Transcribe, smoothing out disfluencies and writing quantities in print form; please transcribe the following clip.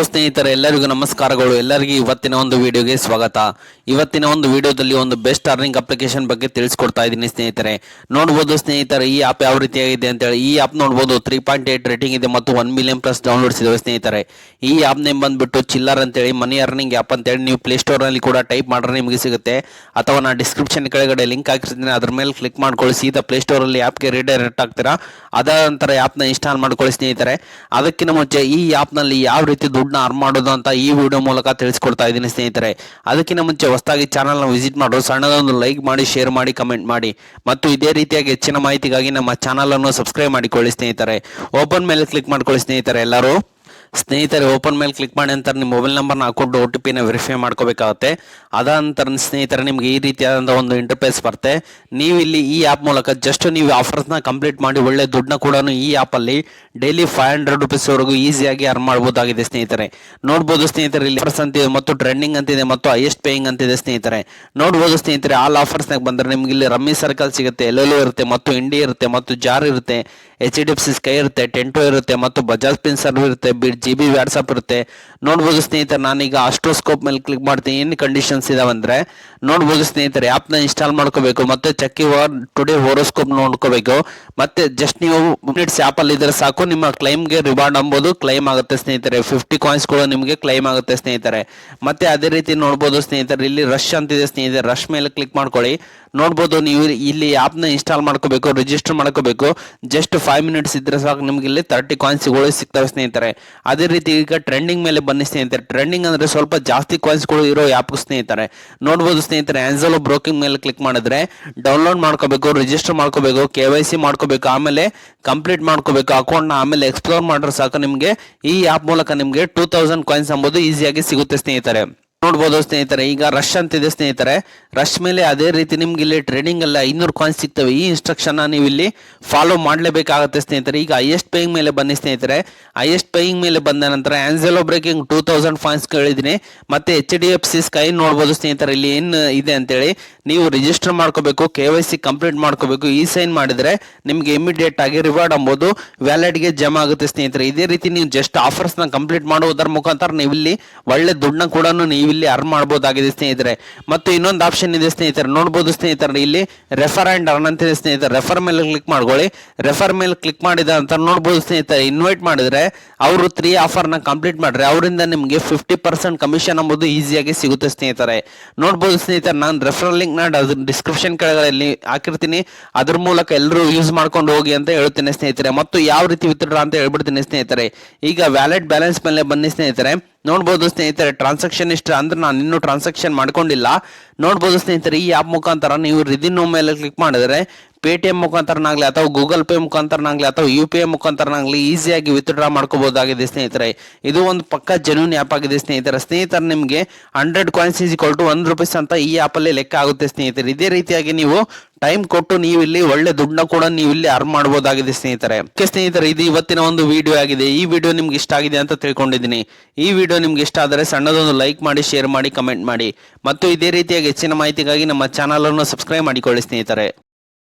Hello ಸ್ನೇಹಿತರೆ, ಎಲ್ಲರಿಗೂ ನಮಸ್ಕಾರಗಳು. ಎಲ್ಲರಿಗೂ ಇವತ್ತಿನ ಒಂದು ವಿಡಿಯೋಗೆ ಸ್ವಾಗತ. ಇವತ್ತಿನ ಒಂದು ವಿಡಿಯೋದಲ್ಲಿ ಒಂದು ಬೆಸ್ಟ್ ಅರ್ನಿಂಗ್ ಅಪ್ಲಿಕೇಶನ್ ಬಗ್ಗೆ ತಿಳಿಸ್ಕೊಡ್ತಾ ಇದ್ದೀನಿ ಸ್ನೇಹಿತರೆ. ನೋಡ್ಬೋದು ಸ್ನೇಹಿತರೆ, ಈ ಆಪ್ ಯಾವ ರೀತಿಯಾಗಿದೆ ಅಂತೇಳಿ. ಈ ಆಪ್ ನೋಡ್ಬೋದು 3.8 ರೇಟಿಂಗ್ ಇದೆ ಮತ್ತು 1 ಮಿಲಿಯನ್ ಪ್ಲಸ್ ಡೌನ್ಲೋಡ್ಸ್ ಇದಾವೆ ಸ್ನೇಹಿತರೆ. ಈ ಆಪ್ ನೇಮ್ ಬಂದ್ಬಿಟ್ಟು ಚಿಲ್ಲರ್ ಅಂತೇಳಿ, ಮನಿ ಅರ್ನಿಂಗ್ ಆಪ್ ಅಂತೇಳಿ ನೀವು ಪ್ಲೇಸ್ಟೋರ್ ನಲ್ಲಿ ಕೂಡ ಟೈಪ್ ಮಾಡ್ರೆ ನಿಮಗೆ ಸಿಗುತ್ತೆ. ಅಥವಾ ನಾನು ಡಿಸ್ಕ್ರಿಪ್ಷನ್ ಕೆಳಗಡೆ ಲಿಂಕ್ ಹಾಕಿರ್ತೀನಿ, ಅದ್ರ ಮೇಲೆ ಕ್ಲಿಕ್ ಮಾಡ್ಕೊಳ್ಳಿ, ಸೀದಾ ಪ್ಲೇಸ್ಟೋರ್ ಅಲ್ಲಿ ಆಪ್ಗೆ ರೀಡೈರೆಕ್ಟ್ ಆಗ್ತೀರಾ. ಅದ ನಂತರ ಆಪ್ನ ಇನ್ಸ್ಟಾಲ್ ಮಾಡ್ಕೊಳ್ಳಿ ಸ್ನೇಹಿತರೆ. ಅದಕ್ಕಿಂತ ಮುಂಚೆ ಈ ಆಪ್ ನಲ್ಲಿ ಯಾವ ರೀತಿ ದುಡ್ಡನ್ನ ಅರ್ನ್ ಮಾಡೋದು ಅಂತ ಈ ವಿಡಿಯೋ ಮೂಲಕ ತಿಳಿಸ್ಕೊಡ್ತಾ ಇದ್ದೀನಿ ಸ್ನೇಹಿತರೆ. ಅದಕ್ಕಿಂತ ಮುಂಚೆ ಹೊಸದಾಗಿ ಚಾನಲ್ನ ವಿಸಿಟ್ ಮಾಡೋದು, ಸಣ್ಣದೊಂದು ಲೈಕ್ ಮಾಡಿ, ಶೇರ್ ಮಾಡಿ, ಕಮೆಂಟ್ ಮಾಡಿ ಮತ್ತು ಇದೇ ರೀತಿಯಾಗಿ ಹೆಚ್ಚಿನ ಮಾಹಿತಿಗಾಗಿ ನಮ್ಮ ಚಾನಲ್ ಅನ್ನು ಸಬ್ಸ್ಕ್ರೈಬ್ ಮಾಡಿಕೊಳ್ಳಿ ಸ್ನೇಹಿತರೆ. ಓಪನ್ ಮೇಲೆ ಕ್ಲಿಕ್ ಮಾಡ್ಕೊಳ್ಳಿ ಸ್ನೇಹಿತರೆ. ಎಲ್ಲರೂ ಸ್ನೇಹಿತರೆ ಓಪನ್ ಮೇಲೆ ಕ್ಲಿಕ್ ಮಾಡಿ ನಂತರ ನಿಮ್ಮ ಮೊಬೈಲ್ ನಂಬರ್ನ ಹಾಕೊಂಡು OTP ನ ವೆರಿಫೈ ಮಾಡ್ಕೋಬೇಕಾಗುತ್ತೆ. ಅದ ನಂತರ ಸ್ನೇಹಿತರೆ ನಿಮ್ಗೆ ಈ ರೀತಿಯಾದಂಥ ಒಂದು ಇಂಟರ್ಫೇಸ್ ಬರುತ್ತೆ. ನೀವು ಇಲ್ಲಿ ಈ ಆ್ಯಪ್ ಮೂಲಕ ಜಸ್ಟ್ ನೀವು ಆಫರ್ಸ್ನ ಕಂಪ್ಲೀಟ್ ಮಾಡಿ ಒಳ್ಳೆ ದುಡ್ಡನ್ನ ಕೂಡ ಈ ಆ್ಯಪಲ್ಲಿ ಡೈಲಿ 500 ರೂಪೀಸ್ವರೆಗೂ ಈಸಿಯಾಗಿ ಅರ್ನ್ ಮಾಡ್ಬೋದಾಗಿದೆ ಸ್ನೇಹಿತರೆ. ನೋಡ್ಬೋದು ಸ್ನೇಹಿತರೆ, ಇಲ್ಲಿ ಆಫರ್ಸ್ ಅಂತಿದೆ ಮತ್ತು ಟ್ರೆಂಡಿಂಗ್ ಅಂತಿದೆ ಮತ್ತು ಹೈಯೆಸ್ಟ್ ಪೇಯಿಂಗ್ ಅಂತಿದೆ ಸ್ನೇಹಿತರೆ. ನೋಡ್ಬೋದು ಸ್ನೇಹಿತರೆ, ಆಲ್ ಆಫರ್ಸ್ನಾಗ ಬಂದರೆ ನಿಮ್ಗೆ ಇಲ್ಲಿ ರಮ್ಮಿ ಸರ್ಕಲ್ ಸಿಗುತ್ತೆ, ಎಲ್ಲೆಲ್ಲೋ ಇರುತ್ತೆ ಮತ್ತು ಇಂಡಿ ಇರುತ್ತೆ ಮತ್ತು ಜಾರ್ ಇರುತ್ತೆ, HDFC ಸ್ಕೈ ಇರುತ್ತೆ, ಟೆಂಟೋ ಇರುತ್ತೆ ಮತ್ತು ಬಜಾಜ್ ಪಿನ್ಸರ್ವ್ ಇರುತ್ತೆ, GB ವಾಟ್ಸಪ್ ಇರುತ್ತೆ. ನೋಡ್ಬೋದು ಸ್ನೇಹಿತರೆ, ನಾನೀಗ ಅಸ್ಟ್ರೋಸ್ಕೋಪ್ ಮೇಲೆ ಕ್ಲಿಕ್ ಮಾಡ್ತೀನಿ. ಏನು ಕಂಡೀಷನ್ಸ್ ಇದಾವೆ ಅಂದರೆ ನೋಡ್ಬೋದು ಸ್ನೇಹಿತರೆ, ಆ್ಯಪ್ನ ಇನ್ಸ್ಟಾಲ್ ಮಾಡ್ಕೋಬೇಕು ಮತ್ತು ಚೆಕ್ ಯುವರ್ ಟುಡೇ ಹೋರೋಸ್ಕೋಪ್ ನೋಡ್ಕೋಬೇಕು. ಮತ್ತೆ ಜಸ್ಟ್ ನೀವು ಮಿನಿಟ್ಸ್ ಆ್ಯಪಲ್ಲಿ ಇದ್ರೆ ಸಾಕು, ನಿಮ್ಮ ಕ್ಲೈಮ್ಗೆ ರಿವಾರ್ಡ್ ಅಂಬೋದು ಕ್ಲೈಮ್ ಆಗುತ್ತೆ ಸ್ನೇಹಿತರೆ. 50 ಕಾಯಿನ್ಸ್ ಕೂಡ ನಿಮಗೆ ಕ್ಲೈಮ್ ಆಗುತ್ತೆ ಸ್ನೇಹಿತರೆ. ಮತ್ತೆ ಅದೇ ರೀತಿ ನೋಡ್ಬೋದು ಸ್ನೇಹಿತರೆ, ಇಲ್ಲಿ ರಶ್ ಅಂತಿದೆ ಸ್ನೇಹಿತರೆ, ರಶ್ ಮೇಲೆ ಕ್ಲಿಕ್ ಮಾಡ್ಕೊಳ್ಳಿ. ನೋಡ್ಬೋದು ನೀವು ಇಲ್ಲಿ ಆ್ಯಪ್ನ ಇನ್ಸ್ಟಾಲ್ ಮಾಡ್ಕೋಬೇಕು, ರಿಜಿಸ್ಟರ್ ಮಾಡ್ಕೋಬೇಕು. ಜಸ್ಟ್ 5 ಮಿನಿಟ್ಸ್ ಇದ್ರೆ ಸಾಕು, ನಿಮ್ಗೆ ಇಲ್ಲಿ 30 ಕಾಯಿನ್ಸ್ಗಳು ಸಿಗ್ತವೆ ಸ್ನೇಹಿತರೆ. ಅದೇ ರೀತಿ ಈಗ ಟ್ರೆಂಡಿಂಗ್ ಮೇಲೆ ಬನ್ನಿ ಸ್ನೇಹಿತರೆ. ಟ್ರೆಂಡಿಂಗ್ ಅಂದ್ರೆ ಸ್ವಲ್ಪ ಜಾಸ್ತಿ ಕಾಯಿನ್ಸ್ಗಳು ಇರೋ ಆ್ಯಪ್ ಸ್ನೇಹಿತರೆ. ನೋಡ್ಬೋದು ಸ್ನೇಹಿತರೆ, ಆನ್ಸಲೋ ಬ್ರೋಕಿಂಗ್ ಮೇಲೆ ಕ್ಲಿಕ್ ಮಾಡಿದ್ರೆ ಡೌನ್ಲೋಡ್ ಮಾಡ್ಕೋಬೇಕು, ರಿಜಿಸ್ಟರ್ ಮಾಡ್ಕೋಬೇಕು, KYC ಮಾಡ್ಕೋಬೇಕು, ಆಮೇಲೆ ಕಂಪ್ಲೀಟ್ ಮಾಡ್ಕೋಬೇಕು ಅಕೌಂಟ್ನ. ಆಮೇಲೆ ಎಕ್ಸ್ಪ್ಲೋರ್ ಮಾಡ್ರೆ ಸಾಕು, ನಿಮಗೆ ಈ ಆ್ಯಪ್ ಮೂಲಕ ನಿಮಗೆ 2000 ಕಾಯಿನ್ಸ್ ಎಂಬುದು ಈಸಿಯಾಗಿ ಸಿಗುತ್ತೆ ಸ್ನೇಹಿತರೆ. ನೋಡ್ಬೋದು ಸ್ನೇಹಿತರೆ, ಈಗ ರಶ್ ಅಂತಿದೆ ಸ್ನೇಹಿತರೆ. ರಶ್ ಮೇಲೆ ಅದೇ ರೀತಿ ನಿಮ್ಗೆ ಇಲ್ಲಿ ಟ್ರೇಡಿಂಗ್ ಅಲ್ಲ 500 ಕಾಯಿನ್ಸ್ ಸಿಗ್ತವೆ. ಈ ಇನ್ಸ್ಟ್ರಕ್ಷನ್ ನೀವು ಇಲ್ಲಿ ಫಾಲೋ ಮಾಡಲೇಬೇಕಾಗುತ್ತೆ ಸ್ನೇಹಿತರೆ. ಈಗ ಹೈಯೆಸ್ಟ್ ಪೇಯಿಂಗ್ ಮೇಲೆ ಬನ್ನಿ ಸ್ನೇಹಿತರೆ. ಹೈಯೆಸ್ಟ್ ಪೇಯಿಂಗ್ ಮೇಲೆ ಬಂದ ನಂತರ ಆನ್ಸೆಲೋ ಬ್ರೇಕಿಂಗ್ 2000 ಕಾಯಿನ್ಸ್ ಹೇಳಿದ್ದೀನಿ. ಮತ್ತೆ HDFC ಸ್ಕೈ ನೋಡ್ಬೋದು ಸ್ನೇಹಿತರೆ, ಇಲ್ಲಿ ಏನು ಇದೆ ಅಂತೇಳಿ ನೀವು ರಿಜಿಸ್ಟರ್ ಮಾಡ್ಕೋಬೇಕು, KYC ಕಂಪ್ಲೀಟ್ ಮಾಡ್ಕೋಬೇಕು. ಈ ಸೈನ್ ಮಾಡಿದ್ರೆ ನಿಮ್ಗೆ ಇಮಿಡಿಯೇಟ್ ಆಗಿ ರಿವಾರ್ಡ್ ಅಂಬೋದು ವ್ಯಾಲೆಟ್ಗೆ ಜಮಾ ಆಗುತ್ತೆ ಸ್ನೇಹಿತರೆ. ಇದೇ ರೀತಿ ನೀವು ಜಸ್ಟ್ ಆಫರ್ಸ್ನ ಕಂಪ್ಲೀಟ್ ಮಾಡುವುದರ ಮುಖಾಂತರ ನೀವು ಇಲ್ಲಿ ಒಳ್ಳೆ ದುಡ್ಡನ್ನ ಕೂಡ ನೀವು ಇಲ್ಲಿ ಅರ್ನ್ ಮಾಡಬಹುದಾಗಿದೆ ಸ್ನೇಹಿತರೆ. ಮತ್ತು ಇನ್ನೊಂದು ಆಪ್ಷನ್ ಇದೆ ಸ್ನೇಹಿತರೆ, ನೋಡಬಹುದು ಸ್ನೇಹಿತರೆ, ಇಲ್ಲಿ ರೆಫರ್ ಅಂಡ್ ಅರ್ನ್ ಅಂತಿದೆ ಸ್ನೇಹಿತರೆ. ರೆಫರ್ ಮೇಲೆ ಕ್ಲಿಕ್ ಮಾಡ್ಕೊಳ್ಳಿ. ರೆಫರ್ ಮೇಲೆ ಕ್ಲಿಕ್ ಮಾಡಿದ ಅಂತ ನೋಡಬಹುದು ಸ್ನೇಹಿತರೆ, ಇನ್ವೈಟ್ ಮಾಡಿದ್ರೆ ಅವರು 3 ಆಫರ್ನ ಕಂಪ್ಲೀಟ್ ಮಾಡ್ರೆ ಅವರಿಂದ ನಿಮಗೆ 50% ಕಮಿಷನ್ ಎಂಬುದು ಈಸಿಯಾಗಿ ಸಿಗುತ್ತೆ ಸ್ನೇಹಿತರೆ. ನೋಡಬಹುದು ಸ್ನೇಹಿತರೆ, ನಾನು ರೆಫರಲ್ ಲಿಂಕ್ ನ ಡಿಸ್ಕ್ರಿಪ್ಷನ್ ಕೆಳಗಡೆ ಹಾಕಿರ್ತೀನಿ, ಅದ್ರ ಮೂಲಕ ಎಲ್ಲರೂ ಯೂಸ್ ಮಾಡ್ಕೊಂಡು ಹೋಗಿ ಅಂತ ಹೇಳ್ತೀನಿ ಸ್ನೇಹಿತರೆ. ಮತ್ತು ಯಾವ ರೀತಿ ವಿತ್ಡ್ರಾ ಅಂತ ಹೇಳ್ಬಿಡ್ತೀನಿ ಸ್ನೇಹಿತರೆ. ಈಗ ವ್ಯಾಲೆಟ್ ಬ್ಯಾಲೆನ್ಸ್ ಮೇಲೆ ಬನ್ನಿ ಸ್ನೇಹಿತರೆ. ನೋಡ್ಬೋದು ಸ್ನೇಹಿತರೆ, ಟ್ರಾನ್ಸಾಕ್ಷನ್ ಇಷ್ಟ ಅಂದ್ರೆ ನಾನು ಇನ್ನೂ ಟ್ರಾನ್ಸಾಕ್ಷನ್ ಮಾಡ್ಕೊಂಡಿಲ್ಲ. ನೋಡ್ಬೋದು ಸ್ನೇಹಿತರೆ, ಈ ಆ್ಯಪ್ ಮುಖಾಂತರ ನೀವು ರಿದಿನ್ ಮೇಲೆ ಕ್ಲಿಕ್ ಮಾಡಿದ್ರೆ ಪೇಟಿಎಂ ಮುಖಾಂತರನಾಗ್ಲಿ ಅಥವಾ ಗೂಗಲ್ ಪೇ ಮುಖಾಂತರನಾಗ್ಲಿ ಅಥವಾ UPI ಮುಖಾಂತರನಾಗ್ಲಿ ಈಸಿಯಾಗಿ ವಿತ್ಡ್ರಾ ಮಾಡ್ಕೋಬಹುದಾಗಿದೆ ಸ್ನೇಹಿತರೆ. ಇದು ಒಂದು ಪಕ್ಕ ಜೆನ್ಯೂನ್ ಆ್ಯಪ್ ಆಗಿದೆ ಸ್ನೇಹಿತರೆ. ನಿಮಗೆ 100 coins is equal to 1 rupees ಅಂತ ಈ ಆ್ಯಪಲ್ಲಿ ಲೆಕ್ಕ ಆಗುತ್ತೆ ಸ್ನೇಹಿತರೆ. ಇದೇ ರೀತಿಯಾಗಿ ನೀವು ಟೈಮ್ ಕೊಟ್ಟು ನೀವು ಇಲ್ಲಿ ಒಳ್ಳೆ ದುಡ್ಡನ್ನ ಕೂಡ ನೀವು ಇಲ್ಲಿ ಅರ್ನ್ ಮಾಡಬಹುದಾಗಿದೆ ಸ್ನೇಹಿತರೆ. ಇದು ಇವತ್ತಿನ ಒಂದು ವಿಡಿಯೋ ಆಗಿದೆ. ಈ ವಿಡಿಯೋ ನಿಮ್ಗೆ ಇಷ್ಟ ಆಗಿದೆ ಅಂತ ತಿಳ್ಕೊಂಡಿದ್ದೀನಿ. ಈ ವಿಡಿಯೋ ನಿಮ್ಗೆ ಇಷ್ಟ ಆದರೆ ಸಣ್ಣದೊಂದು ಲೈಕ್ ಮಾಡಿ, ಶೇರ್ ಮಾಡಿ, ಕಮೆಂಟ್ ಮಾಡಿ ಮತ್ತು ಇದೇ ರೀತಿಯಾಗಿ ಹೆಚ್ಚಿನ ಮಾಹಿತಿಗಾಗಿ ನಮ್ಮ ಚಾನಲ್ ಅನ್ನು ಸಬ್ಸ್ಕ್ರೈಬ್ ಮಾಡಿಕೊಳ್ಳಿ ಸ್ನೇಹಿತರೆ.